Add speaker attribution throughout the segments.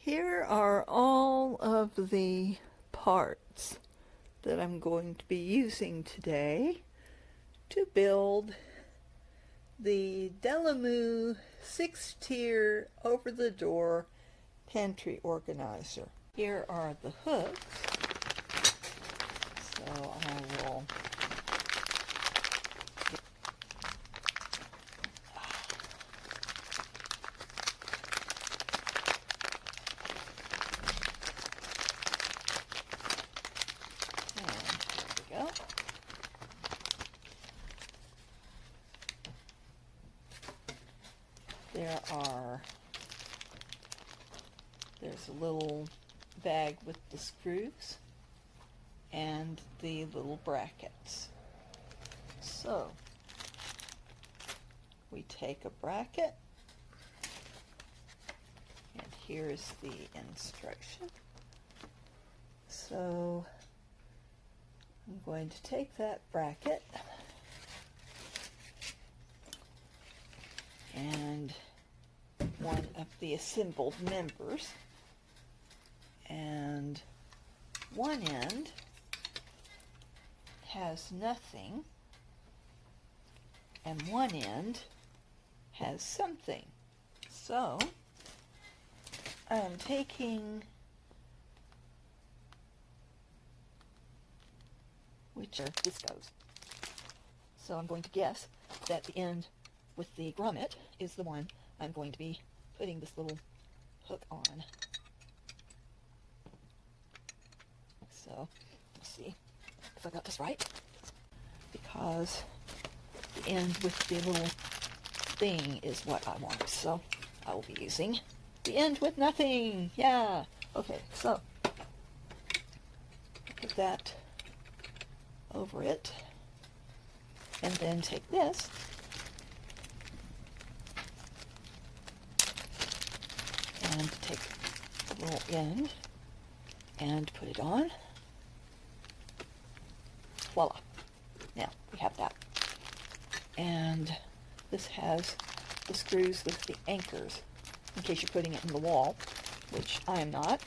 Speaker 1: Here are all of the parts that I'm going to be using today to build the Delamu 6-tier over-the-door pantry organizer. Here are the hooks, so I will there's a little bag with the screws and the little brackets. So we take a bracket, and here's the instruction. So I'm going to take that bracket and one of the assembled members, and one end has nothing and one end has something. So I'm taking whichever this goes. So I'm going to guess that the end with the grommet is the one I'm going to be putting this little hook on. So let's see if I got this right, because the end with the little thing is what I want. So I will be using the end with nothing. Yeah. Okay, so put that over it, and then take this and take the little end and put it on. Voila. Now we have that. And this has the screws with the anchors in case you're putting it in the wall, which I am not.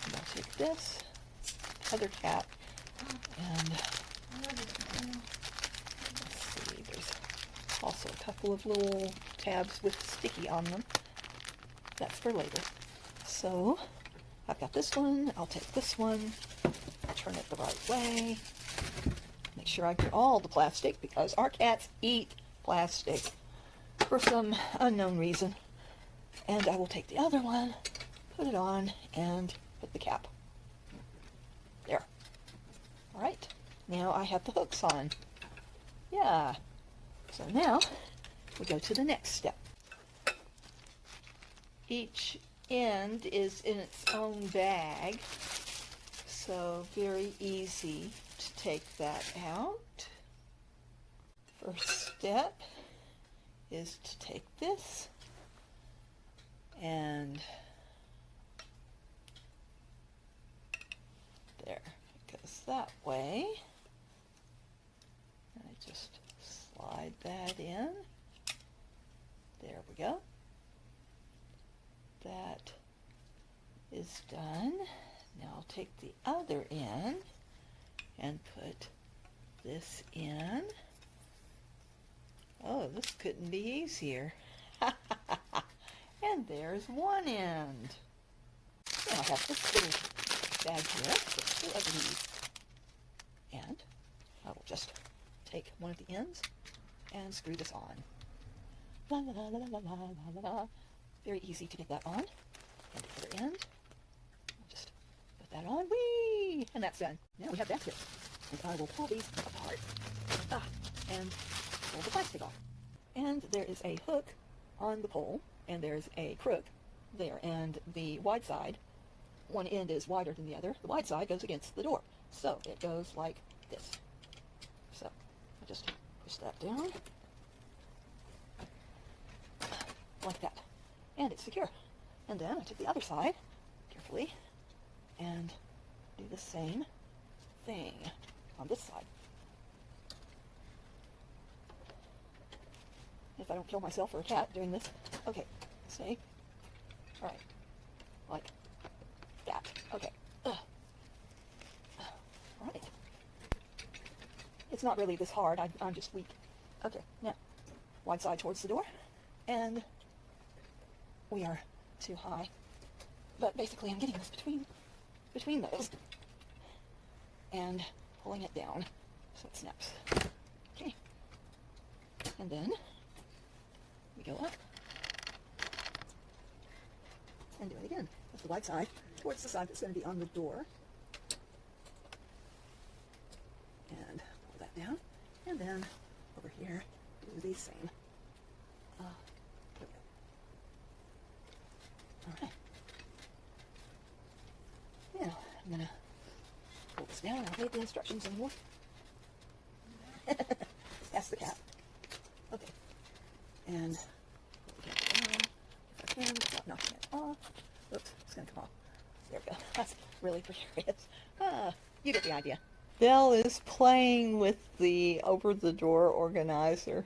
Speaker 1: And I'll take this other cap and let's see, there's also a couple of little tabs with sticky on them. That's for later. So I've got this one. I'll take this one, turn it the right way, make sure I get all the plastic, because our cats eat plastic for some unknown reason. And I will take the other one, put it on, and put the cap. There. All right. Now I have the hooks on. Yeah. So now we go to the next step. Each end is in its own bag, so very easy to take that out. First step is to take this and there, it goes that way. And I just slide that in. There we go. That is done. Now I'll take the other end and put this in. Oh, this couldn't be easier. And there's one end. Now I have this little bag here, so 2 of these. And I will just take one of the ends and screw this on. La la la la la la la la. Very easy to get that on. And the other end. I'll just put that on. Whee! And that's done. Now we have baskets. And I will pull these apart. And pull the plastic off. And there is a hook on the pole, and there's a crook there. And the wide side, one end is wider than the other. The wide side goes against the door. So it goes like this. So I just push that down. Like that. And it's secure. And then I take the other side carefully and do the same thing on this side. If I don't kill myself or a cat doing this. Okay, stay All right, like that. Okay. All right. It's not really this hard. I'm just weak. Okay, now, wide side towards the door, and we are too high. But basically, I'm getting this between those, and pulling it down so it snaps. Okay, and then we go up and do it again. With the wide side towards the side that's going to be on the door, and pull that down, and then over here do the same. There we go. All right. Now I'm gonna pull this down. I don't need the instructions anymore. That's the cat. Okay. And pull the cat down. If I can, without knocking it off. Oops, it's gonna come off. There we go. That's really precarious. You get the idea.
Speaker 2: Dell is playing with the over-the-door organizer.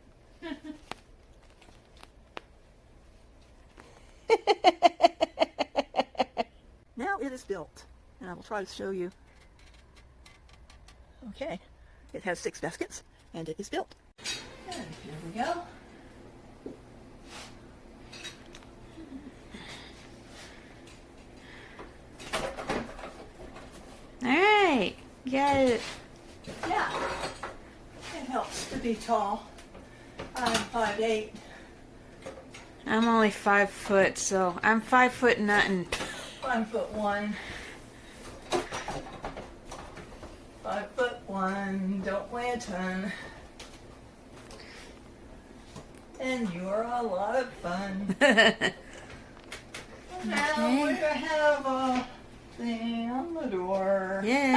Speaker 1: Now it is built, and I will try to show you. Okay, it has 6 baskets, and it is built. And here we go.
Speaker 2: Alright, got it.
Speaker 1: Yeah, it helps to be tall. I'm 5'8".
Speaker 2: I'm only 5 foot, so I'm 5 foot nothing.
Speaker 1: 5'1". 5'1", don't weigh a ton. And you're a lot of fun. Now we have a thing on the door.
Speaker 2: Yay!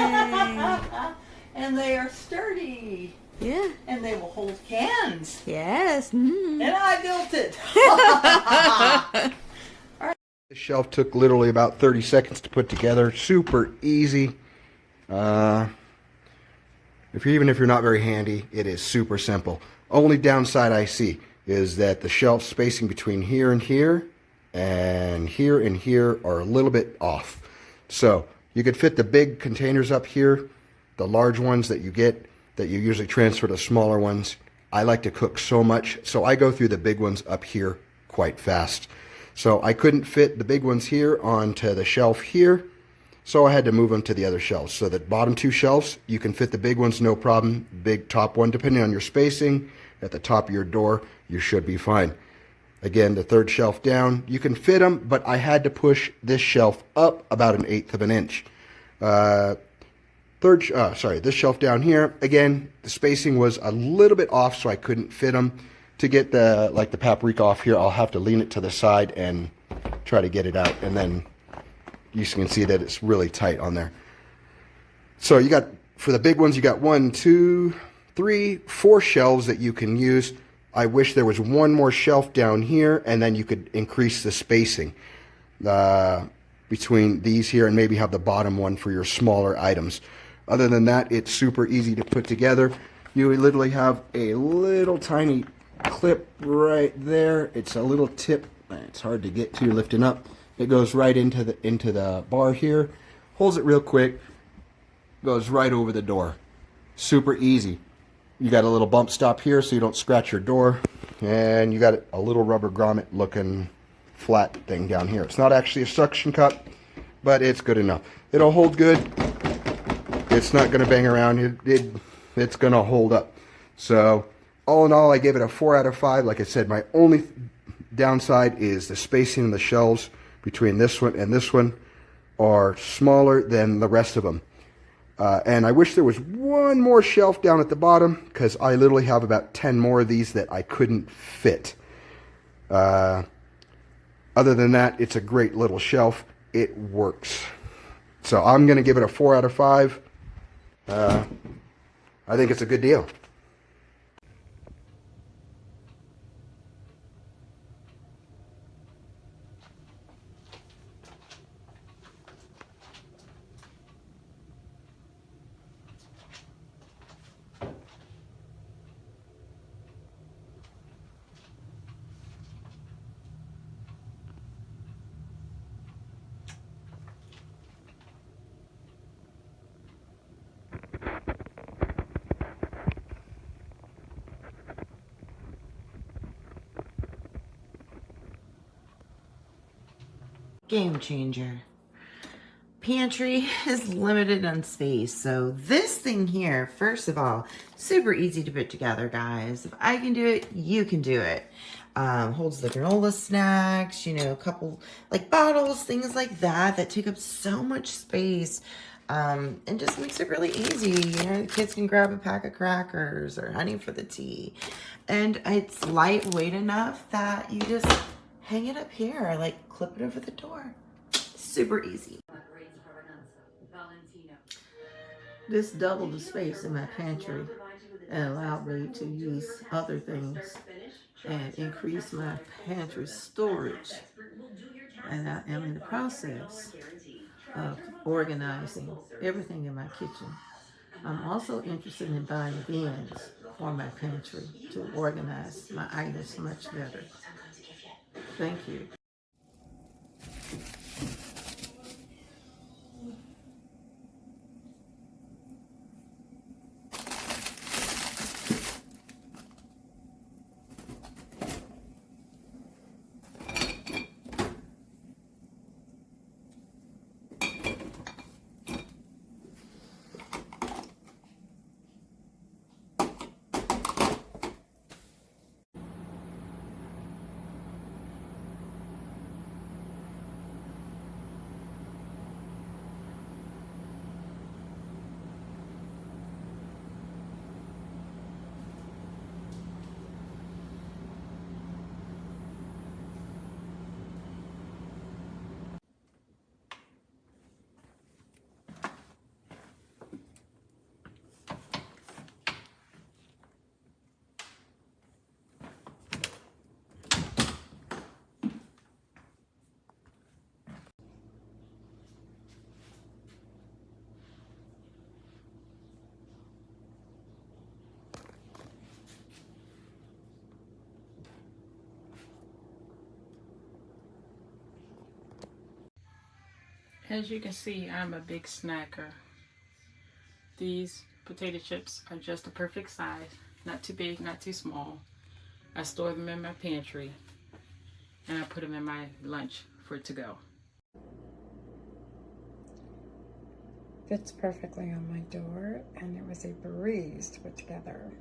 Speaker 1: And they are sturdy.
Speaker 2: Yeah.
Speaker 1: And they will hold cans.
Speaker 2: Yes. Mm.
Speaker 1: And I built it.
Speaker 3: The shelf took literally about 30 seconds to put together. Super easy. Even if you're not very handy, it is super simple. Only downside I see is that the shelf spacing between here and here and here are a little bit off. So you could fit the big containers up here, the large ones that you get that you usually transfer to smaller ones. I like to cook so much, so I go through the big ones up here quite fast. So I couldn't fit the big ones here onto the shelf here, so I had to move them to the other shelves. So the bottom 2 shelves, you can fit the big ones no problem. Big top one, depending on your spacing, at the top of your door, you should be fine. Again, the 3rd shelf down, you can fit them, but I had to push this shelf up about 1/8 of an inch. This shelf down here, again, the spacing was a little bit off, so I couldn't fit them. To get the paprika off here, I'll have to lean it to the side and try to get it out, and then you can see that it's really tight on there. So you got, for the big ones, you got 1, 2, 3, 4 shelves that you can use. I wish there was one more shelf down here, and then you could increase the spacing between these here, and maybe have the bottom one for your smaller items. Other than that, it's super easy to put together. You literally have a little tiny clip right there. It's a little tip. It's hard to get to lifting up. It goes right into the bar here. Holds it real quick. Goes right over the door. Super easy. You got a little bump stop here so you don't scratch your door. And you got a little rubber grommet looking flat thing down here. It's not actually a suction cup, but it's good enough. It'll hold good. It's not going to bang around. It's going to hold up. So all in all, I gave it a 4 out of 5. Like I said, my only downside is the spacing in the shelves between this one and this one are smaller than the rest of them. And I wish there was one more shelf down at the bottom, because I literally have about 10 more of these that I couldn't fit. Other than that, it's a great little shelf. It works. So I'm going to give it a 4 out of 5. I think it's a good deal.
Speaker 4: Game changer. Pantry is limited on space, so this thing here, first of all, super easy to put together, guys. If I can do it, you can do it. Holds the granola snacks, you know, a couple like bottles, things like that that take up so much space, and just makes it really easy. You know, the kids can grab a pack of crackers or honey for the tea, and it's lightweight enough that you just hang it up here, like clip it over the door. Super easy.
Speaker 5: This doubled the space in my pantry and allowed me to use other things and increase my pantry storage. And I am in the process of organizing everything in my kitchen. I'm also interested in buying bins for my pantry to organize my items much better. Thank you.
Speaker 2: As you can see, I'm a big snacker. These potato chips are just the perfect size. Not too big, not too small. I store them in my pantry and I put them in my lunch for to go.
Speaker 6: Fits perfectly on my door, and it was a breeze to put together.